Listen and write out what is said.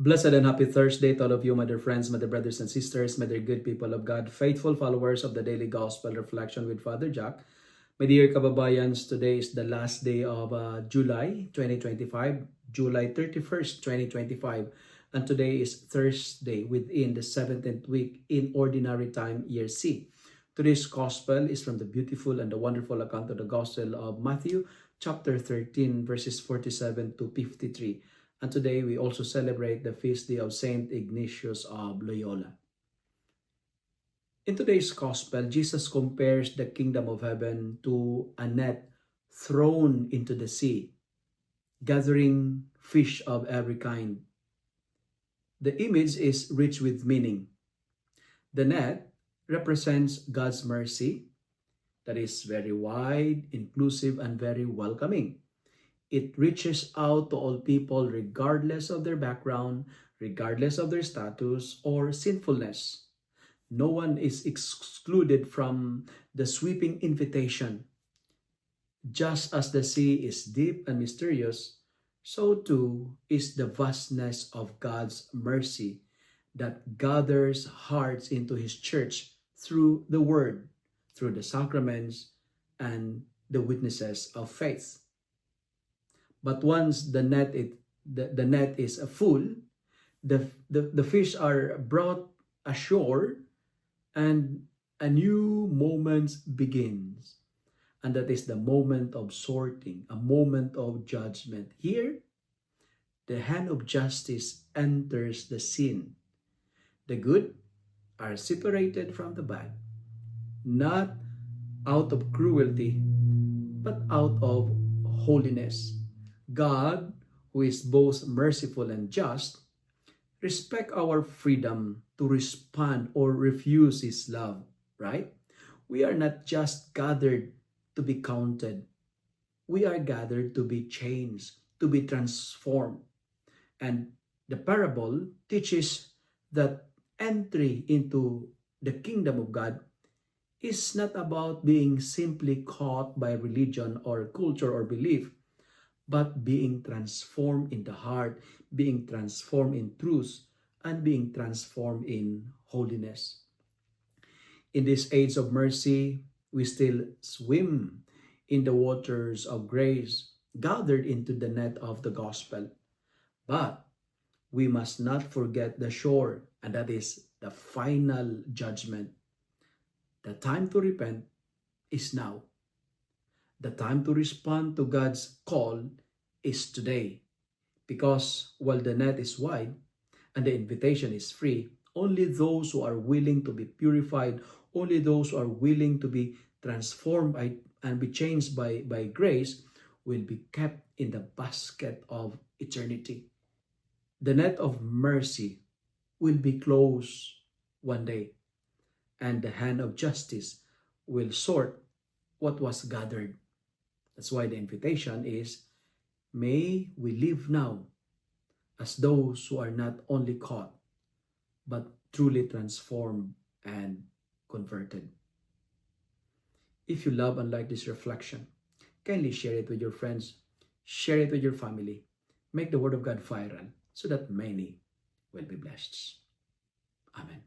Blessed and happy Thursday to all of you, my dear friends, my dear brothers and sisters, my dear good people of God, faithful followers of the Daily Gospel Reflection with Father Jack. My dear kababayans, today is the last day of July 2025, July 31st, 2025. And today is Thursday within the 17th week in Ordinary Time, Year C. Today's Gospel is from the beautiful and the wonderful account of the Gospel of Matthew, chapter 13, verses 47 to 53. And today we also celebrate the feast day of Saint Ignatius of Loyola. In today's gospel, Jesus compares the kingdom of heaven to a net thrown into the sea, gathering fish of every kind. The image is rich with meaning. The net represents God's mercy that is very wide, inclusive, and very welcoming. It reaches out to all people regardless of their background, regardless of their status or sinfulness. No one is excluded from the sweeping invitation. Just as the sea is deep and mysterious, so too is the vastness of God's mercy that gathers hearts into His church through the Word, through the sacraments, and the witnesses of faith. But once the net is full, the fish are brought ashore and a new moment begins. And that is the moment of sorting, a moment of judgment. Here, the hand of justice enters the scene. The good are separated from the bad, not out of cruelty, but out of holiness. God, who is both merciful and just, respect our freedom to respond or refuse His love, right? We are not just gathered to be counted. We are gathered to be changed, to be transformed. And the parable teaches that entry into the kingdom of God is not about being simply caught by religion or culture or belief, but being transformed in the heart, being transformed in truth, and being transformed in holiness. In this age of mercy, we still swim in the waters of grace, gathered into the net of the gospel. But we must not forget the shore, and that is the final judgment. The time to repent is now. The time to respond to God's call is today. Because while the net is wide and the invitation is free, only those who are willing to be purified, only those who are willing to be transformed and be changed by grace will be kept in the basket of eternity. The net of mercy will be closed one day, and the hand of justice will sort what was gathered. That's why the invitation is, may we live now as those who are not only caught, but truly transformed and converted. If you love and like this reflection, kindly share it with your friends, share it with your family, make the Word of God viral so that many will be blessed. Amen.